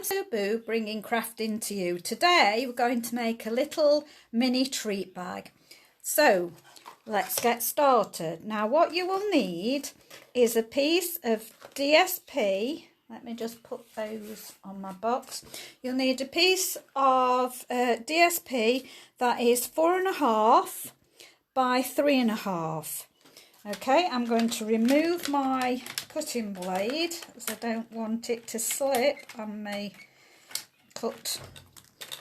Sue Boo bringing crafting to you. Today we're going to make a little mini treat bag. So let's get started. Now what you will need is a piece of DSP. Let me just put those on my box. You'll need a piece of DSP that is 4.5 by 3.5. Okay, I'm going to remove my cutting blade as I don't want it to slip and may cut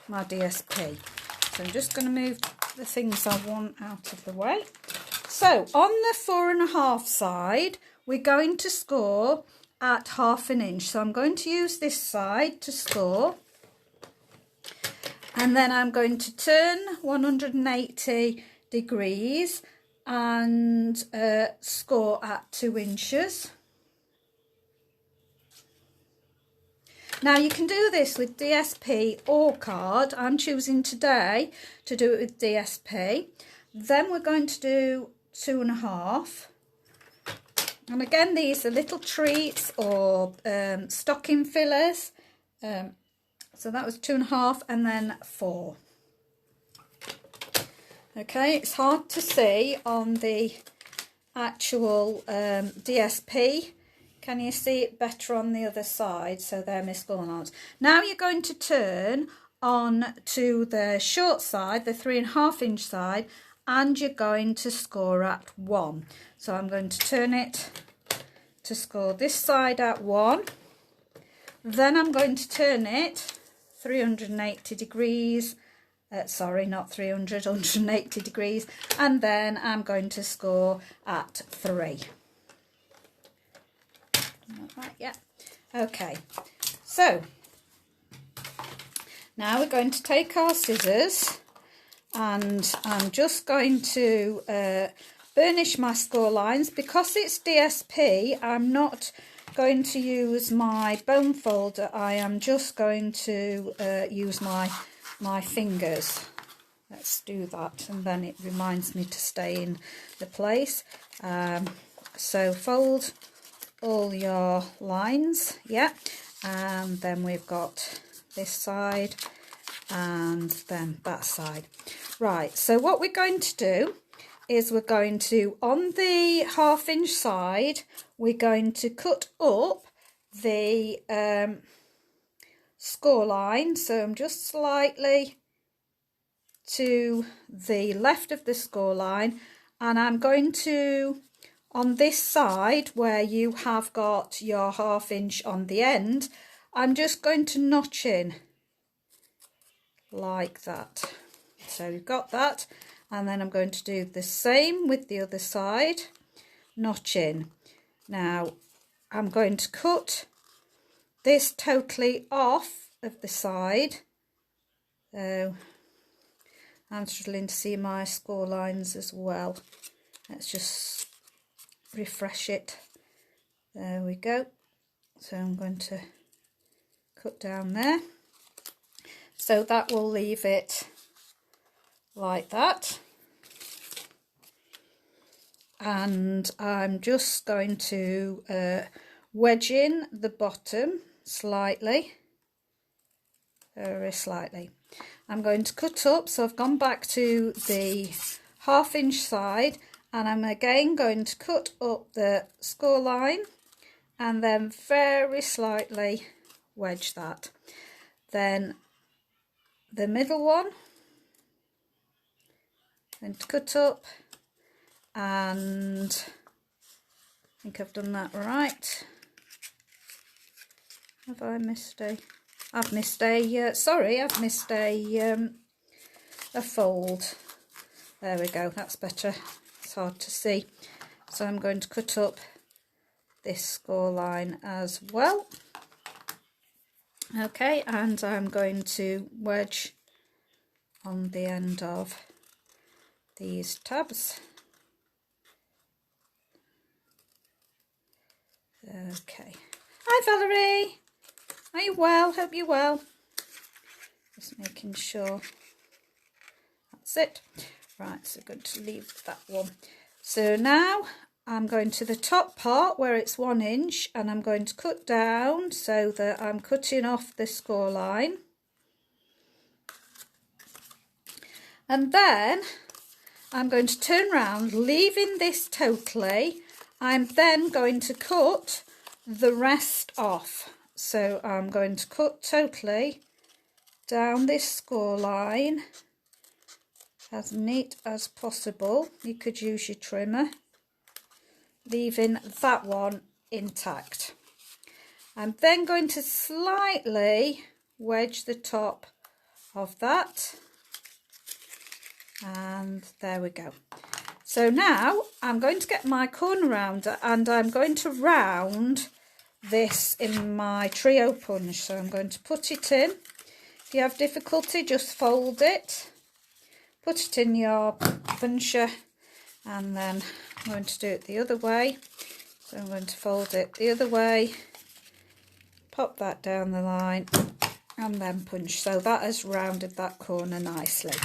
my DSP. So I'm just going to move the things I want out of the way. So on the 4.5 side, we're going to score at 1/2 inch. So I'm going to use this side to score. And then I'm going to turn 180 degrees and score at 2 inches. Now you can do this with DSP or card. I'm choosing today to do it with DSP. Then we're going to do 2.5. And again, these are little treats or stocking fillers. So that was 2.5 and then 4. Okay, it's hard to see on the actual DSP. Can you see it better on the other side? So they're my score lines. Now you're going to turn on to the short side, the 3.5 inch side, and you're going to score at 1. So I'm going to turn it to score this side at 1. Then I'm going to turn it 380 degrees. Sorry, not 300, 180 degrees. And then I'm going to score at 3. Right, yeah. Okay. So, now we're going to take our scissors and I'm just going to burnish my score lines. Because it's DSP, I'm not going to use my bone folder. I am just going to use my fingers. Let's do that, and then it reminds me to stay in the place. So fold all your lines, yeah, and then we've got this side and then that side. Right, so what we're going to do is we're going to, on the 1/2 inch side, we're going to cut up the score line. So I'm just slightly to the left of the score line, and I'm going to, on this side where you have got your 1/2 inch on the end, I'm just going to notch in like that. So you've got that, and then I'm going to do the same with the other side, notch in. Now I'm going to cut this totally off of the side. So I'm struggling to see my score lines as well. Let's just refresh it. There we go. So I'm going to cut down there. So that will leave it like that. And I'm just going to wedge in the bottom slightly, very slightly. I'm going to cut up, so I've gone back to the 1/2 inch side, and I'm again going to cut up the score line and then very slightly wedge that. Then the middle one, I'm going to cut up, and I think I've done that right. Have I missed a... I've missed a... sorry, I've missed a fold. There we go, that's better. It's hard to see. So I'm going to cut up this score line as well. Okay, and I'm going to wedge on the end of these tabs. Okay. Hi Valerie, are you well? Hope you're well. Just making sure. That's it. Right, so I'm going to leave that one. So now I'm going to the top part where it's 1 inch, and I'm going to cut down so that I'm cutting off the score line. And then I'm going to turn round, leaving this totally. I'm then going to cut the rest off. So I'm going to cut totally down this score line as neat as possible. You could use your trimmer, leaving that one intact. I'm then going to slightly wedge the top of that, and there we go. So now I'm going to get my corner rounder and I'm going to round this in my trio punch. So I'm going to put it in. If you have difficulty, just fold it, put it in your puncher, and then I'm going to do it the other way. So I'm going to fold it the other way, pop that down the line, and then punch. So that has rounded that corner nicely.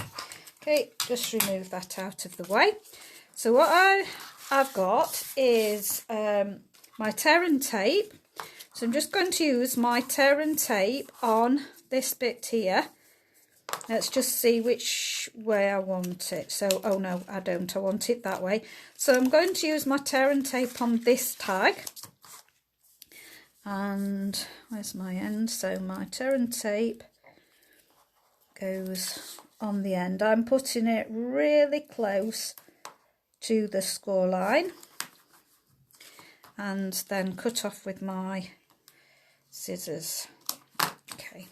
Okay, just remove that out of the way. So what I've got is my tear and tape. So I'm just going to use my tear and tape on this bit here. Let's just see which way I want it. So, oh no, I don't. I want it that way. So I'm going to use my tear and tape on this tag. And where's my end? So my tear and tape goes on the end. I'm putting it really close to the score line, and then cut off with my scissors. Okay.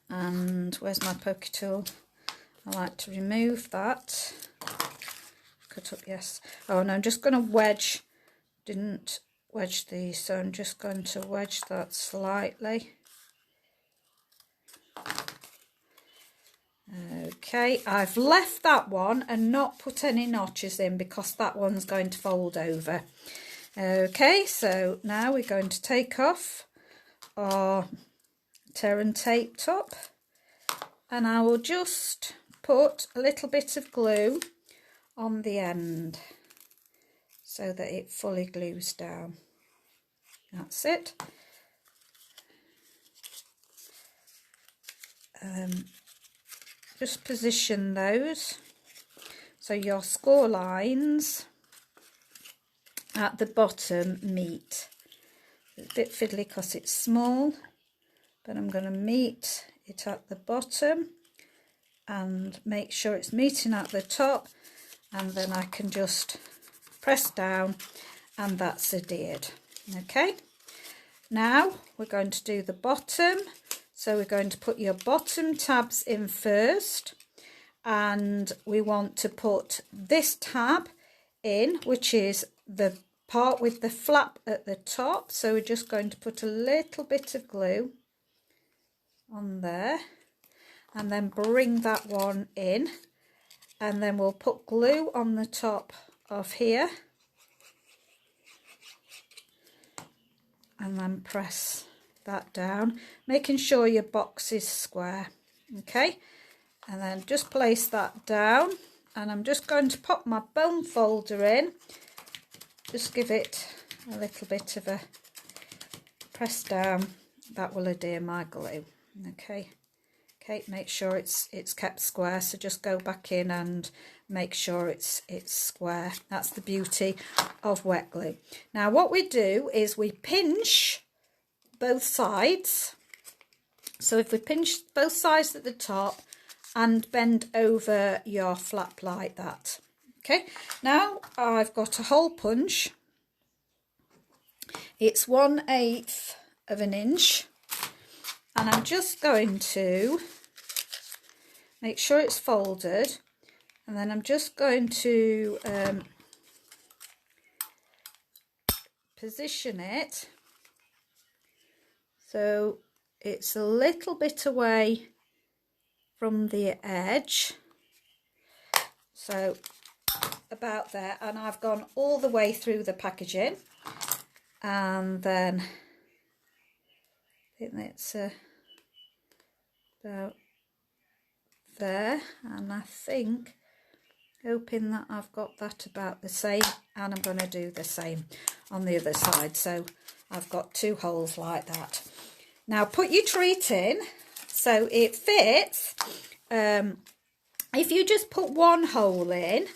And where's my poker tool? I like to remove that. Cut up, yes. Oh, and I'm just going to wedge. Didn't wedge these, so I'm just going to wedge that slightly. Okay, I've left that one and not put any notches in because that one's going to fold over. Okay, so now we're going to take off our tear and tape top, and I will just put a little bit of glue on the end so that it fully glues down. That's it. Just position those so your score lines at the bottom meet. It's a bit fiddly because it's small, but I'm going to meet it at the bottom and make sure it's meeting at the top, and then I can just press down and that's adhered. Okay, now we're going to do the bottom. So we're going to put your bottom tabs in first, and we want to put this tab in, which is the part with the flap at the top. So we're just going to put a little bit of glue on there and then bring that one in, and then we'll put glue on the top of here and then press that down, making sure your box is square. Okay, and then just place that down, and I'm just going to pop my bone folder in, just give it a little bit of a press down. That will adhere my glue. Okay, make sure it's kept square, so just go back in and make sure it's square. That's the beauty of wet glue. Now what we do is we pinch both sides. So if we pinch both sides at the top and bend over your flap like that. Okay, now I've got a hole punch. It's 1/8 of an inch, and I'm just going to make sure it's folded, and then I'm just going to position it so it's a little bit away from the edge, so about there, and I've gone all the way through the packaging, and then I think that's about there, and I think hoping that I've got that about the same, and I'm going to do the same on the other side. So I've got 2 holes like that. Now put your treat in so it fits. If you just put 1 hole in,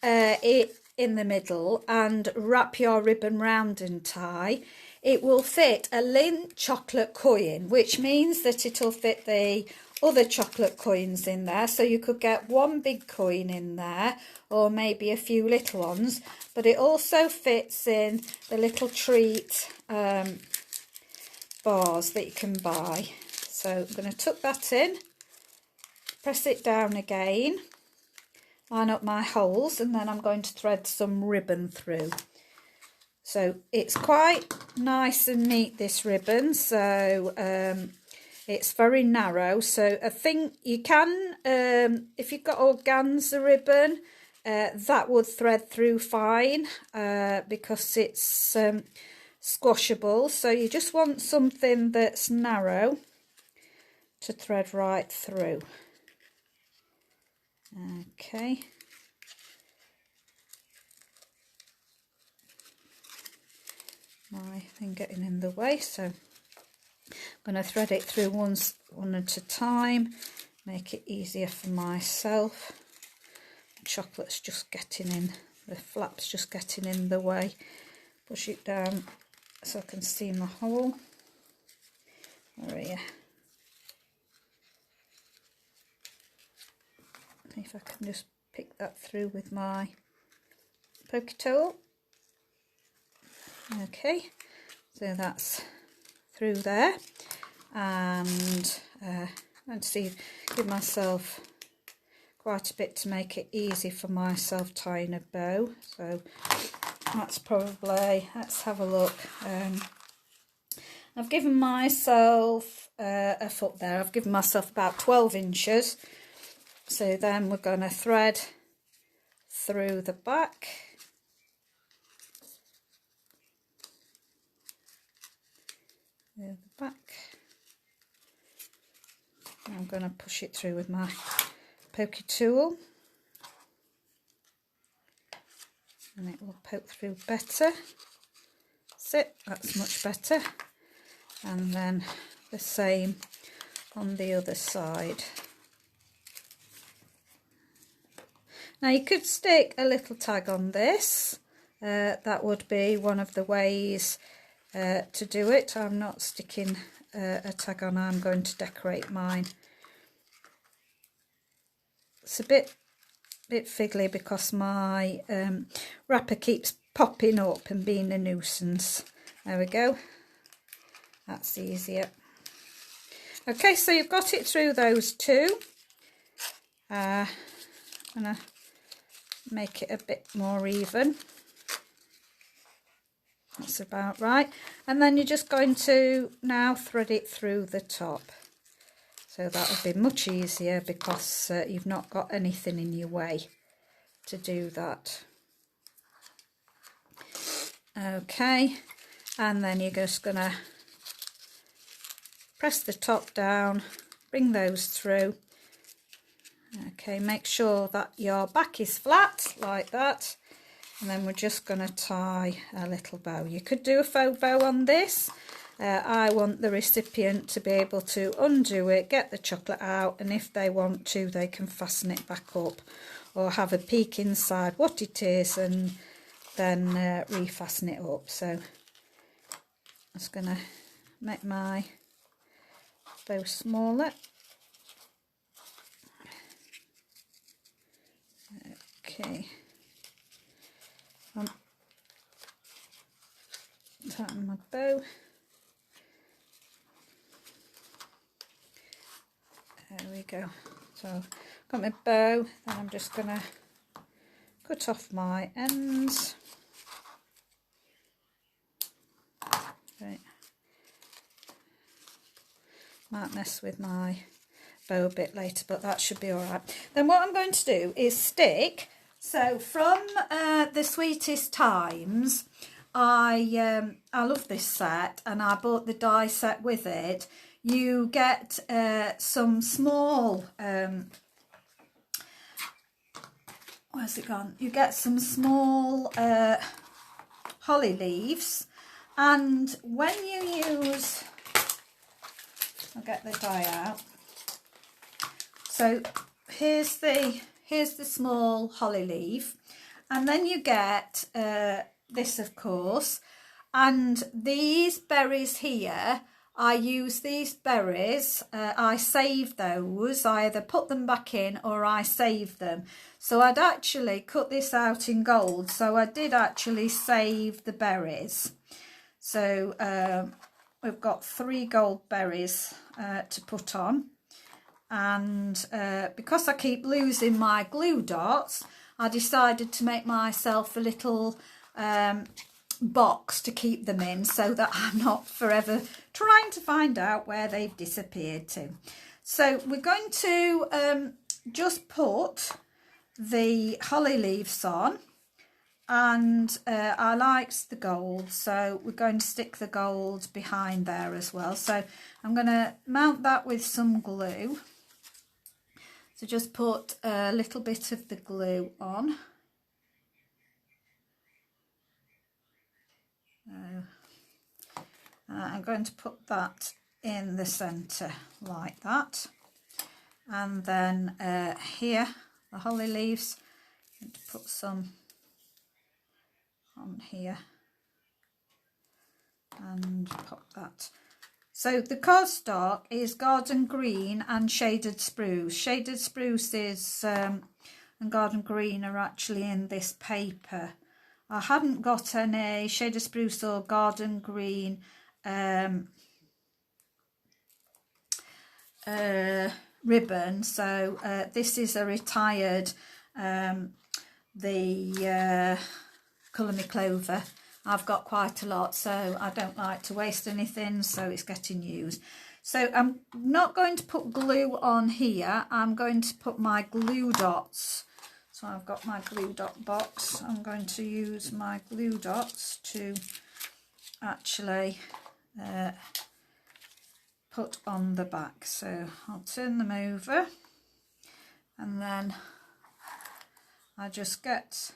it in the middle, and wrap your ribbon round and tie, it will fit a Lindt chocolate coin, which means that it'll fit the other chocolate coins in there. So you could get 1 big coin in there, or maybe a few little ones, but it also fits in the little treat bars that you can buy. So I'm going to tuck that in, press it down again, line up my holes, and then I'm going to thread some ribbon through. So it's quite nice and neat, this ribbon, so it's very narrow. So I think you can, if you've got organza ribbon, that would thread through fine, because it's squashable. So you just want something that's narrow to thread right through. Okay. My thing getting in the way, so I'm going to thread it through one at a time, make it easier for myself. The chocolate's just getting in, the flap's just getting in the way. Push it down so I can see my hole. There we are. If I can just pick that through with my pokey tool. Okay, so that's through there, and see, give myself quite a bit to make it easy for myself tying a bow. So that's probably, let's have a look. I've given myself a foot there. I've given myself about 12 inches. So then we're going to thread through the back. The back. I'm going to push it through with my pokey tool, and it will poke through better. That's it, that's much better. And then the same on the other side. Now you could stick a little tag on this, that would be one of the ways to do it. I'm not sticking a tag on, I'm going to decorate mine. It's a bit fiddly because my wrapper keeps popping up and being a nuisance. There we go, that's easier. Okay, so you've got it through those 2. I'm gonna make it a bit more even. That's about right. And then you're just going to now thread it through the top. So that will be much easier because you've not got anything in your way to do that. Okay, and then you're just going to press the top down, bring those through. Okay, make sure that your back is flat like that, and then we're just going to tie a little bow. You could do a faux bow on this. I want the recipient to be able to undo it, get the chocolate out, and if they want to, they can fasten it back up or have a peek inside what it is and then refasten it up. So I'm just going to make my bow smaller. Okay, tighten my bow. There we go. So I've got my bow, then I'm just going to cut off my ends. Right. Might mess with my bow a bit later, but that should be all right. Then what I'm going to do is stick. So from the Sweetest Times, I love this set, and I bought the die set with it. You get some small where's it gone? You get some small holly leaves, and when you use, I'll get the die out. So here's the small holly leaf, and then you get this, of course, and these berries here. I use these berries, I save those, I either put them back in or I save them. So I'd actually cut this out in gold, so I did actually save the berries. So we've got 3 gold berries to put on, and because I keep losing my glue dots, I decided to make myself a little box to keep them in, so that I'm not forever trying to find out where they've disappeared to. So we're going to just put the holly leaves on, and I liked the gold, so we're going to stick the gold behind there as well. So I'm going to mount that with some glue. So just put a little bit of the glue on. I'm going to put that in the centre like that, and then here the holly leaves, I'm going to put some on here and pop that. So the cardstock is garden green and shaded spruce. Shaded spruces and garden green are actually in this paper. I hadn't got any shaded spruce or garden green ribbon, so this is a retired the Colour Me Clover. I've got quite a lot, so I don't like to waste anything, so it's getting used. So I'm not going to put glue on here, I'm going to put my glue dots. So I've got my glue dot box. I'm going to use my glue dots to actually put on the back. So I'll turn them over, and then I just get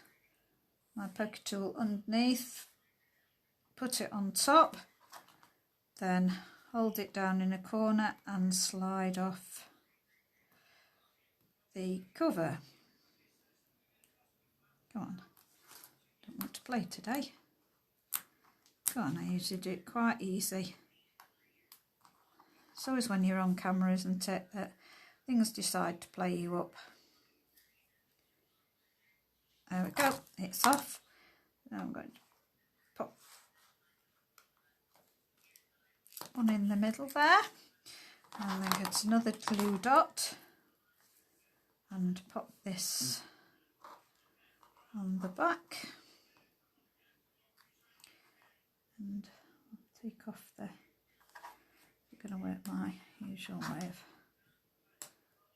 my poker tool underneath, put it on top, then hold it down in a corner and slide off the cover. Come on, don't want to play today. Come on, I usually do it quite easy. It's always when you're on camera, isn't it, that things decide to play you up. There we go, it's off. Now I'm going to pop one in the middle there, and then get another glue dot and pop this on the back, and I'll take off the, I'm going to work my usual way of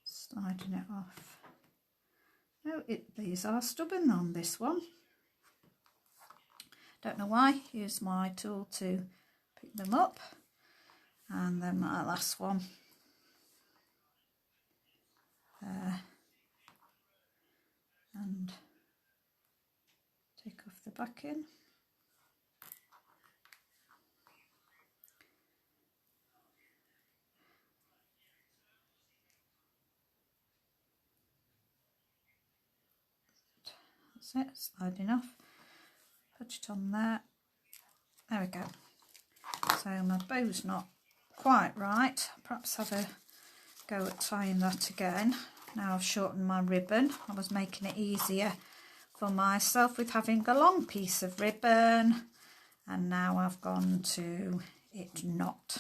sliding it off. No, these are stubborn on this one. Don't know why. Use my tool to pick them up, and then my last one. And take off the backing. That's it, sliding off. Put it on there. There we go. So my bow's not quite right. Perhaps have a go at tying that again. Now I've shortened my ribbon. I was making it easier for myself with having a long piece of ribbon, and now I've gone to it not.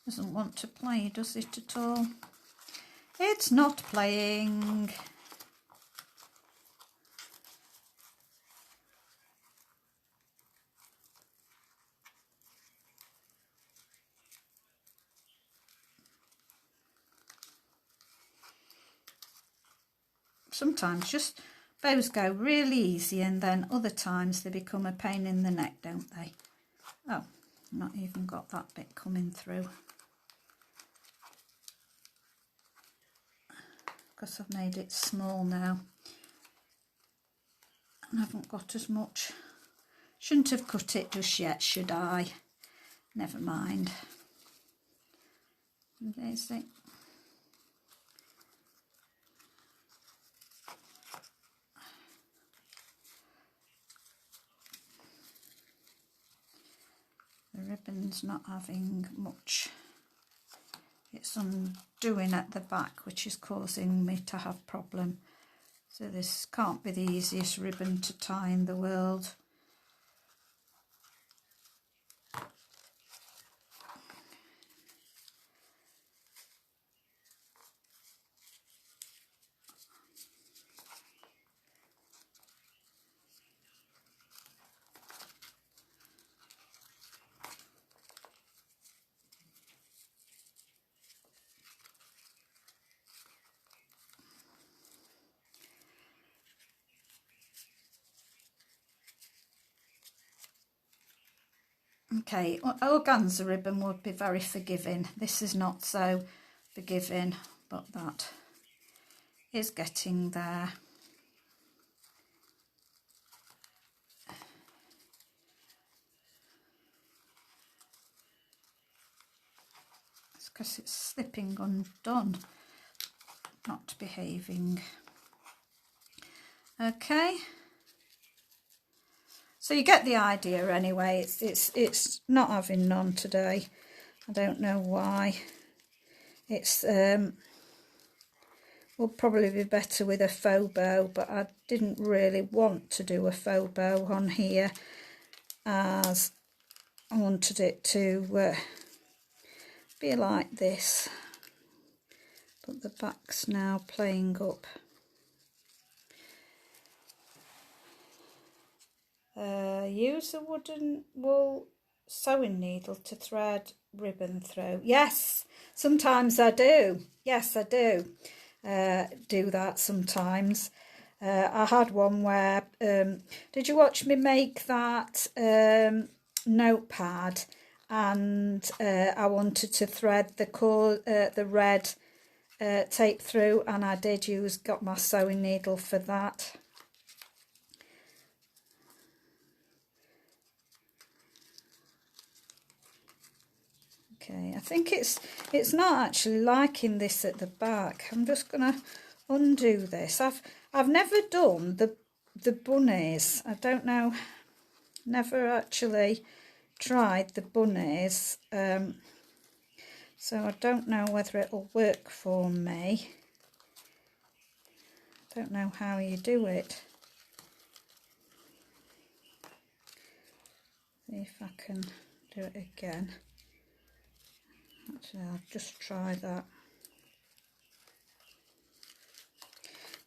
Doesn't want to play, does it at all? It's not playing. sometimes just bows go really easy, and then other times they become a pain in the neck, don't they? Oh, not even got that bit coming through because I've made it small now and I haven't got as much. Shouldn't have cut it just yet, should I? Never mind. There's it. The ribbon's not having much. It's undoing at the back, which is causing me to have problem. So this can't be the easiest ribbon to tie in the world. Okay, organza ribbon would be very forgiving. This is not so forgiving, but that is getting there. It's because it's slipping undone, not behaving. Okay. So you get the idea anyway. It's not having none today. I don't know why. It's will probably be better with a faux bow, but I didn't really want to do a faux bow on here, as I wanted it to be like this. But the back's now playing up. Use a wooden wool sewing needle to thread ribbon through. Yes, sometimes I do. Yes, I do do that sometimes. I had one where, did you watch me make that notepad, and I wanted to thread the red tape through, and I got my sewing needle for that. Okay, I think it's not actually liking this at the back. I'm just gonna undo this. I've never done the bunnies. I don't know. Never actually tried the bunnies. So I don't know whether it'll work for me. Don't know how you do it. See if I can do it again. Actually, I'll just try that.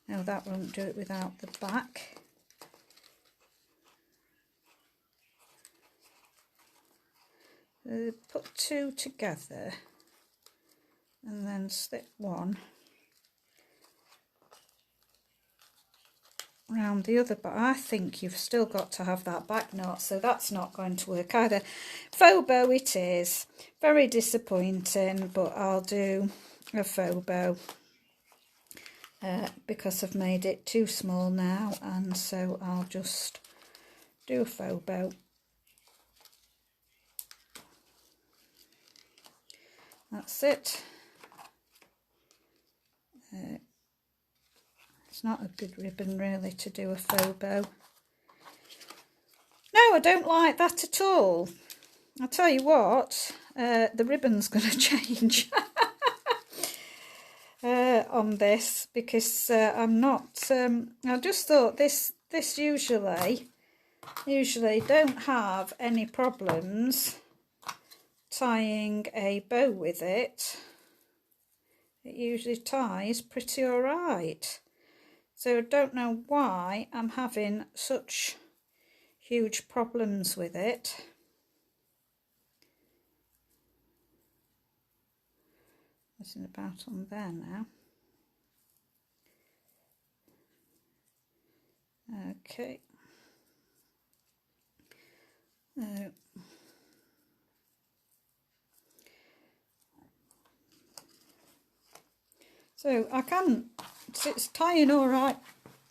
No, that won't do it without the back. Put two together and then slip one around the other, but I think you've still got to have that back knot, so that's not going to work either. Faux bow it is. Very disappointing, but I'll do a faux bow because I've made it too small now, and so I'll just do a faux bow. That's it. It's not a good ribbon really to do a faux bow. No, I don't like that at all. I'll tell you what, the ribbon's going to change on this, because I'm not. I just thought this usually don't have any problems tying a bow with it. It usually ties pretty alright. So I don't know why I'm having such huge problems with it. Messing about on there now. Okay. So it's tying all right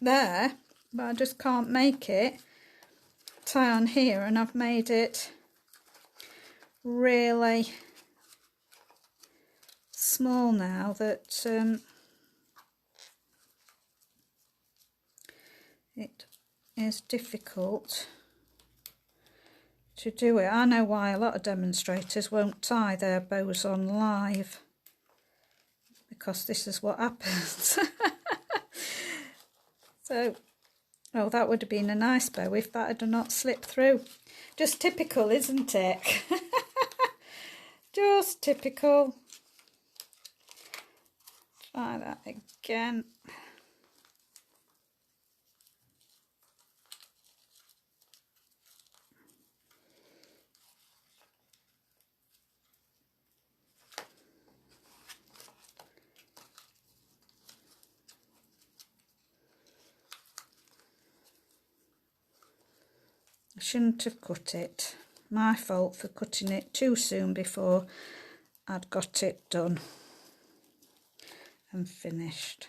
there, but I just can't make it tie on here, and I've made it really small now that it is difficult to do it. I know why a lot of demonstrators won't tie their bows on live, because this is what happens. So, oh, that would have been a nice bow if that had not slipped through. Just typical, isn't it? Just typical. Try that again. I shouldn't have cut it. My fault for cutting it too soon before I'd got it done and finished.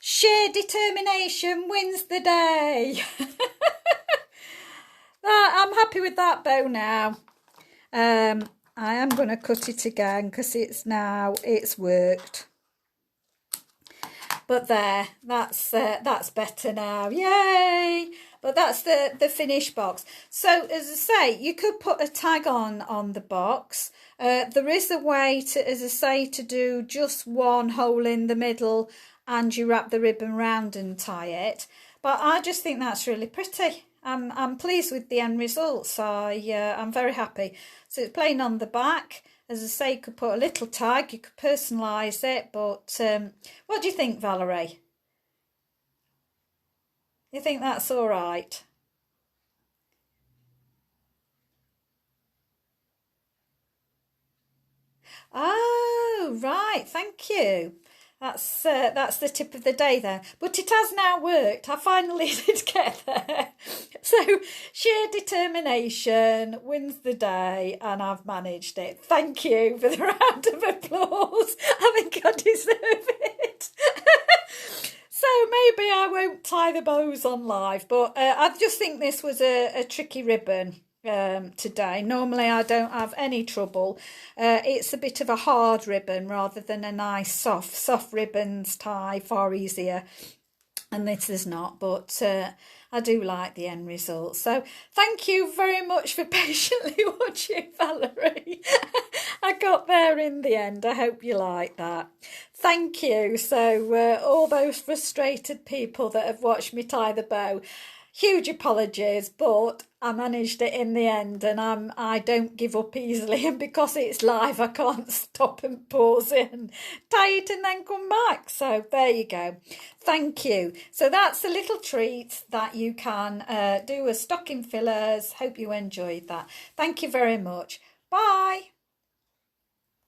Sheer determination wins the day. I'm happy with that bow now. I am going to cut it again because it's worked. But there, that's better now. Yay! But that's the finished box. So as I say, you could put a tag on the box. There is a way to, as I say, to do just one hole in the middle, and you wrap the ribbon round and tie it. But I just think that's really pretty. I'm pleased with the end results. I'm very happy. So it's plain on the back. As I say, you could put a little tag, you could personalise it, but what do you think, Valerie? You think that's all right? Oh, right, thank you. That's the tip of the day there. But it has now worked. I finally did get there. So sheer determination wins the day, and I've managed it. Thank you for the round of applause. I think I deserve it. So maybe I won't tie the bows on live, but I just think this was a tricky ribbon. Today. Normally I don't have any trouble. It's a bit of a hard ribbon rather than a nice soft ribbons tie, far easier, and this is not, but I do like the end result. So thank you very much for patiently watching, Valerie. I got there in the end. I hope you like that. Thank you. So all those frustrated people that have watched me tie the bow, huge apologies, but I managed it in the end, and I don't give up easily, and because it's live I can't stop and pause it and tie it and then come back. So there you go. Thank you. So that's a little treat that you can do as stocking fillers. Hope you enjoyed that. Thank you very much. Bye.